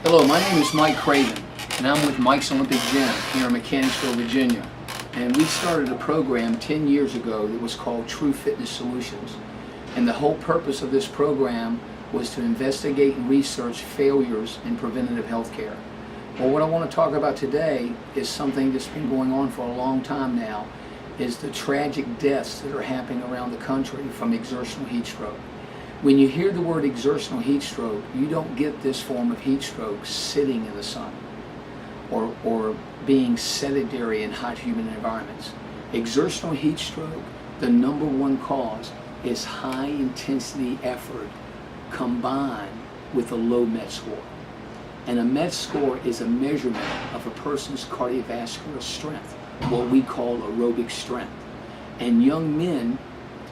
Hello, my name is Mike Craven, and I'm with Mike's Olympic Gym here in Mechanicsville, Virginia. And we started a program 10 years ago that was called True Fitness Solutions. And the whole purpose of this program was to investigate and research failures in preventative health care. Well, what I want to talk about today is something that's been going on for a long time now, is the tragic deaths that are happening around the country from exertional heat stroke. When you hear the word exertional heat stroke, you don't get this form of heat stroke sitting in the sun or being sedentary in hot humid environments. Exertional heat stroke, the number one cause is high intensity effort combined with a low MET score. And a MET score is a measurement of a person's cardiovascular strength, what we call aerobic strength. And young men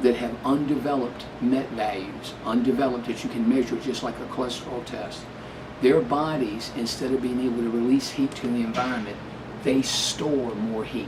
that have undeveloped MET values, undeveloped that you can measure just like a cholesterol test, their bodies, instead of being able to release heat to the environment, they store more heat.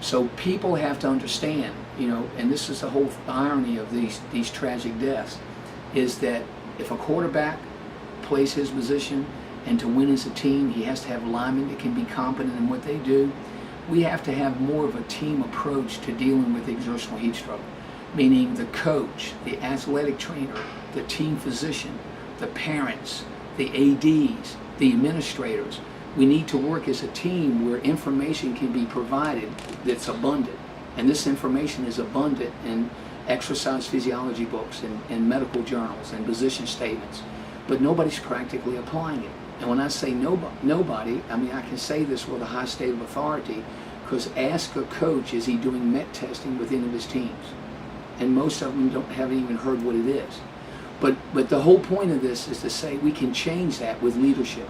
So people have to understand, and this is the whole irony of these tragic deaths, is that if a quarterback plays his position and to win as a team, he has to have linemen that can be competent in what they do. We have to have more of a team approach to dealing with exertional heat stroke, meaning the coach, the athletic trainer, the team physician, the parents, the ADs, the administrators. We need to work as a team where information can be provided that's abundant. And this information is abundant in exercise physiology books and medical journals and position statements. But nobody's practically applying it. And when I say nobody, I mean I can say this with a high state of authority, because ask a coach, is he doing MET testing with any of his teams? And most of them haven't even heard what it is. But the whole point of this is to say we can change that with leadership.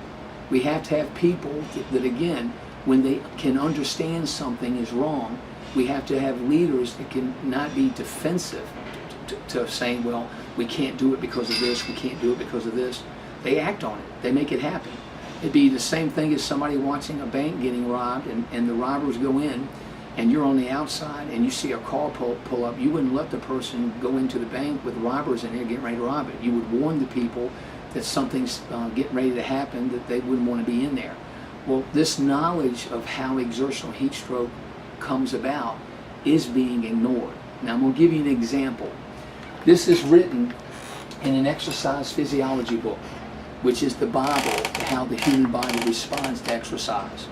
We have to have people that again, when they can understand something is wrong, we have to have leaders that can not be defensive to saying, well, we can't do it because of this, we can't do it because of this. They act on it, they make it happen. It'd be the same thing as somebody watching a bank getting robbed and the robbers go in and you're on the outside and you see a car pull up. You wouldn't let the person go into the bank with robbers in there getting ready to rob it. You would warn the people that something's getting ready to happen, that they wouldn't want to be in there. Well, this knowledge of how exertional heat stroke comes about is being ignored. Now I'm going to give you an example. This is written in an exercise physiology book, which is the Bible to how the human body responds to exercise.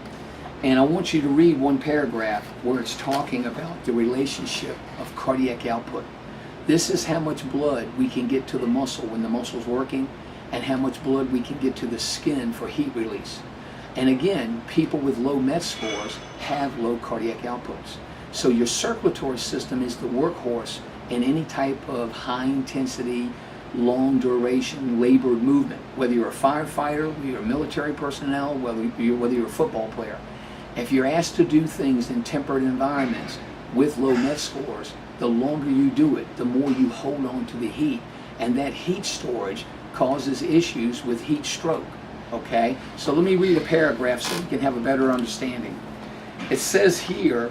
And I want you to read one paragraph where it's talking about the relationship of cardiac output. This is how much blood we can get to the muscle when the muscle's working, and how much blood we can get to the skin for heat release. And again, people with low MET scores have low cardiac outputs. So your circulatory system is the workhorse in any type of high intensity, long duration, labored movement. Whether you're a firefighter, whether you're a military personnel, whether you're a football player. If you're asked to do things in temperate environments with low MET scores, the longer you do it, the more you hold on to the heat. And that heat storage causes issues with heat stroke. Okay? So let me read a paragraph so you can have a better understanding. It says here,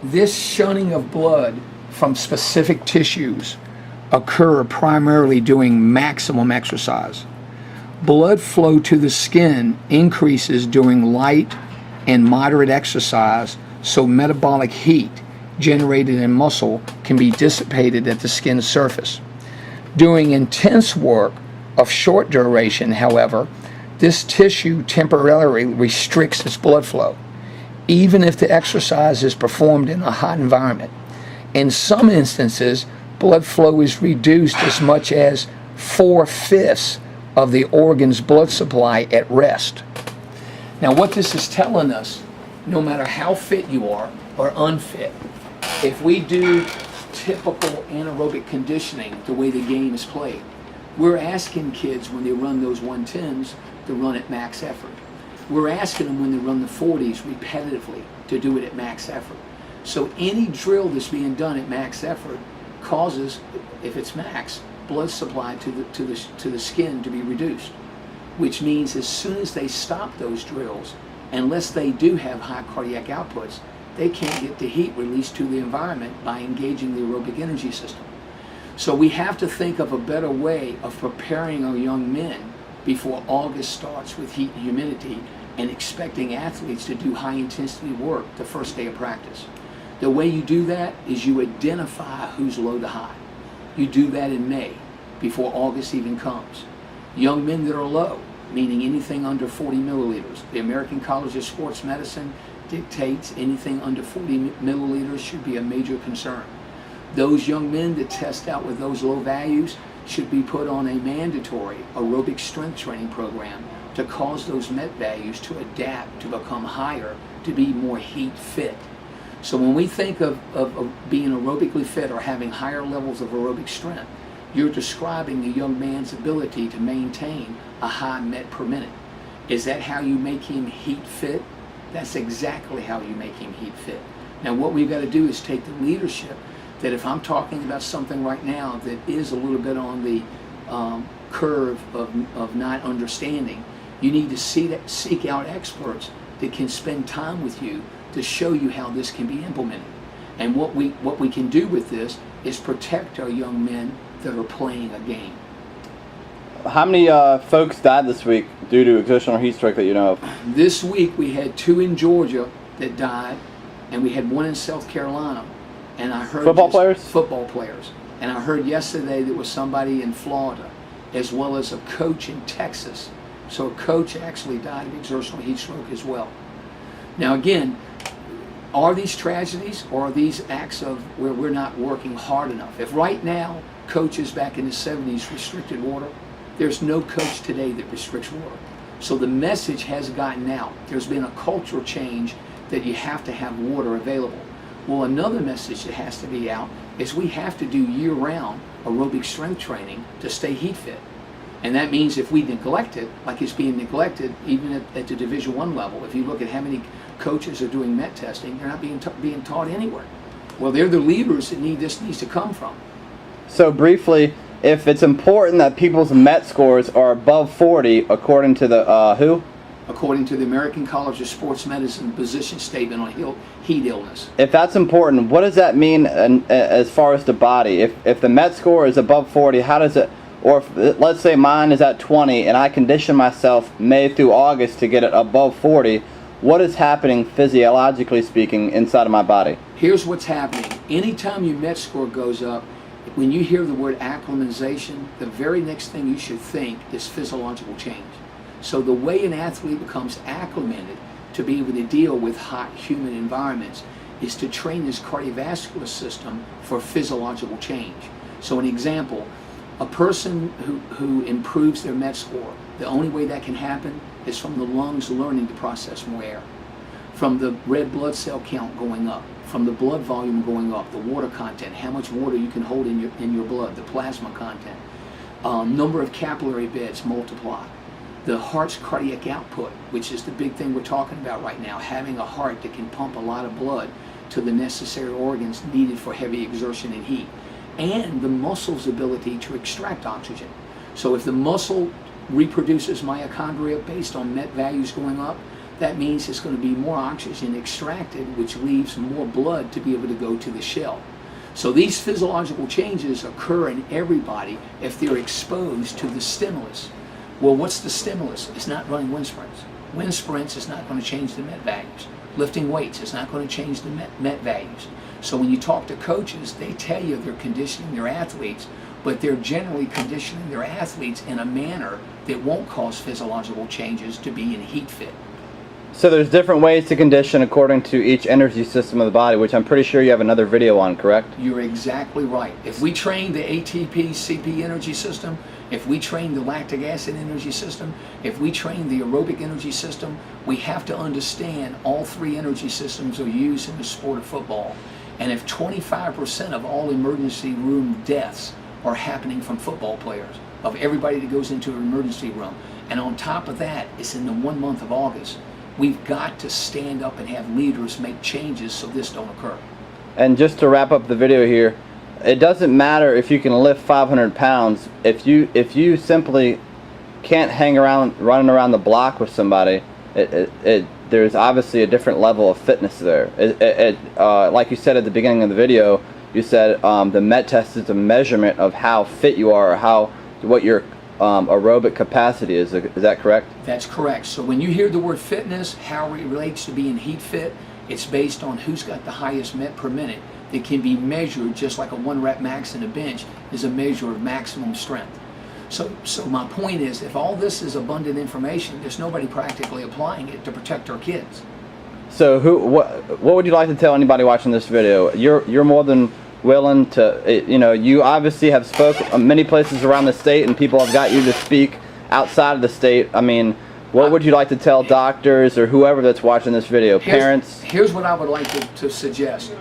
this shunning of blood from specific tissues occur primarily during maximum exercise. Blood flow to the skin increases during light and moderate exercise, so metabolic heat generated in muscle can be dissipated at the skin's surface. During intense work of short duration, however, this tissue temporarily restricts its blood flow, even if the exercise is performed in a hot environment. In some instances, blood flow is reduced as much as 4/5 of the organ's blood supply at rest. Now what this is telling us, no matter how fit you are or unfit, if we do typical anaerobic conditioning, the way the game is played, we're asking kids when they run those 110s to run at max effort. We're asking them when they run the 40s repetitively to do it at max effort. So any drill that's being done at max effort causes, if it's max, blood supply to the skin to be reduced, which means as soon as they stop those drills, unless they do have high cardiac outputs, they can't get the heat released to the environment by engaging the aerobic energy system. So we have to think of a better way of preparing our young men before August starts with heat and humidity, and expecting athletes to do high intensity work the first day of practice. The way you do that is you identify who's low to high. You do that in May, before August even comes. Young men that are low, meaning anything under 40 milliliters. The American College of Sports Medicine dictates anything under 40 milliliters should be a major concern. Those young men that test out with those low values should be put on a mandatory aerobic strength training program to cause those MET values to adapt, to become higher, to be more heat fit. So when we think of being aerobically fit or having higher levels of aerobic strength, you're describing a young man's ability to maintain a high MET per minute. Is that how you make him heat fit? That's exactly how you make him heat fit. Now what we've got to do is take the leadership that if I'm talking about something right now that is a little bit on the curve of not understanding, you need to seek out experts that can spend time with you to show you how this can be implemented. And what we can do with this is protect our young men that are playing a game. How many folks died this week due to exertional heat stroke that you know of? This week we had 2 in Georgia that died, and we had 1 in South Carolina. And I heard football players? Football players. And I heard yesterday there was somebody in Florida, as well as a coach in Texas. So a coach actually died of exertional heat stroke as well. Now again, are these tragedies, or are these acts of where we're not working hard enough? If right now coaches back in the 70s restricted water, there's no coach today that restricts water. So the message has gotten out. There's been a cultural change that you have to have water available. Well, another message that has to be out is we have to do year-round aerobic strength training to stay heat fit. And that means if we neglect it, like it's being neglected even at the Division I level, if you look at how many coaches are doing MET testing, they're not being taught anywhere. Well, they're the leaders that this needs to come from. So briefly, if it's important that people's MET scores are above 40, according to the who? According to the American College of Sports Medicine position statement on heat illness. If that's important, what does that mean as far as the body? If the MET score is above 40, how does it, or if, let's say mine is at 20 and I condition myself May through August to get it above 40, what is happening physiologically speaking inside of my body? Here's what's happening. Anytime your MET score goes up, when you hear the word acclimatization, the very next thing you should think is physiological change. So the way an athlete becomes acclimated to be able to deal with hot, humid environments is to train his cardiovascular system for physiological change. So an example, a person who improves their MET score, the only way that can happen is from the lungs learning to process more air, from the red blood cell count going up, from the blood volume going up, the water content, how much water you can hold in your blood, the plasma content, number of capillary beds multiply. The heart's cardiac output, which is the big thing we're talking about right now, having a heart that can pump a lot of blood to the necessary organs needed for heavy exertion and heat, and the muscle's ability to extract oxygen. So if the muscle reproduces mitochondria based on MET values going up, that means it's going to be more oxygen extracted, which leaves more blood to be able to go to the shell. So these physiological changes occur in everybody if they're exposed to the stimulus. Well, what's the stimulus? It's not running wind sprints. Wind sprints is not going to change the MET values. Lifting weights is not going to change the MET values. So when you talk to coaches, they tell you they're conditioning their athletes, but they're generally conditioning their athletes in a manner that won't cause physiological changes to be in heat fit. So there's different ways to condition according to each energy system of the body, which I'm pretty sure you have another video on, correct? You're exactly right. If we train the ATP, CP energy system, if we train the lactic acid energy system, if we train the aerobic energy system, we have to understand all 3 energy systems are used in the sport of football. And if 25% of all emergency room deaths are happening from football players, of everybody that goes into an emergency room, and on top of that, it's in the 1 month of August, we've got to stand up and have leaders make changes so this don't occur. And just to wrap up the video here, it doesn't matter if you can lift 500 pounds. If you simply can't hang around running around the block with somebody, there's obviously a different level of fitness there. Like you said at the beginning of the video, you said the MET test is a measurement of how fit you are, or what your aerobic capacity is. Is that correct? That's correct. So when you hear the word fitness, how it relates to being heat fit, it's based on who's got the highest MET per minute. It can be measured just like a 1 rep max in a bench is a measure of maximum strength. So my point is, if all this is abundant information, there's nobody practically applying it to protect our kids. So what would you like to tell anybody watching this video? You're more than willing to, you obviously have spoken many places around the state, and people have got you to speak outside of the state. I mean, what would you like to tell doctors or whoever that's watching this video, parents? Here's what I would like to suggest.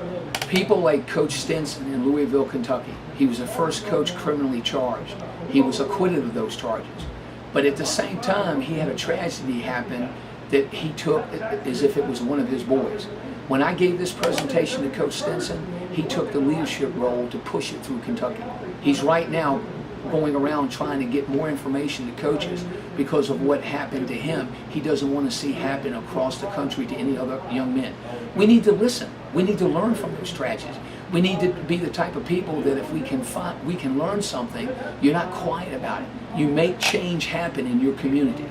People like Coach Stinson in Louisville, Kentucky. He was the first coach criminally charged. He was acquitted of those charges. But at the same time, he had a tragedy happen that he took as if it was one of his boys. When I gave this presentation to Coach Stinson, he took the leadership role to push it through Kentucky. He's right now going around trying to get more information to coaches because of what happened to him. He doesn't want to see happen across the country to any other young men. We need to listen. We need to learn from those tragedies. We need to be the type of people that if we can learn something, you're not quiet about it. You make change happen in your community.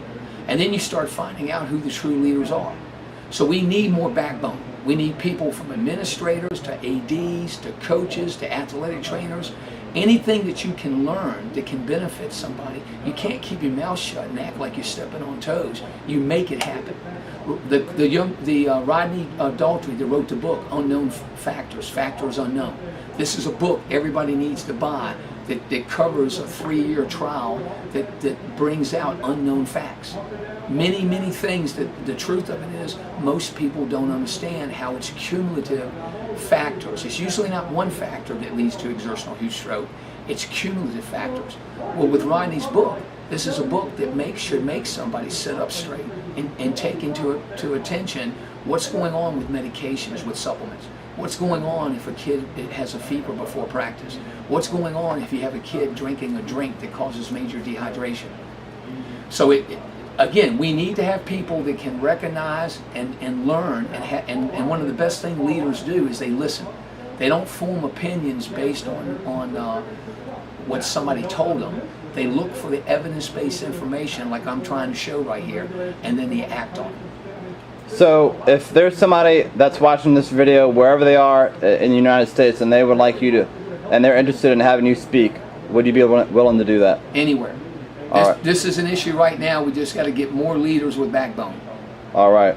And then you start finding out who the true leaders are. So we need more backbone. We need people from administrators to ADs to coaches to athletic trainers. Anything that you can learn that can benefit somebody, you can't keep your mouth shut and act like you're stepping on toes. You make it happen. The Rodney Daltrey that wrote the book, Unknown Factors, Factors Unknown. This is a book everybody needs to buy that covers a 3-year trial that brings out unknown facts. Many, many things that the truth of it is, most people don't understand how it's cumulative factors. It's usually not one factor that leads to exertional heat stroke. It's cumulative factors. Well, with Rodney's book, this is a book that should make somebody sit up straight and take into attention what's going on with medications, with supplements. What's going on if a kid has a fever before practice? What's going on if you have a kid drinking a drink that causes major dehydration? So again, we need to have people that can recognize and learn, and one of the best things leaders do is they listen. They don't form opinions based on what somebody told them. They look for the evidence-based information like I'm trying to show right here, and then they act on it. So if there's somebody that's watching this video wherever they are in the United States and they would like you to, and they're interested in having you speak, would you be willing to do that? Anywhere. This is an issue right now. We just got to get more leaders with backbone. All right.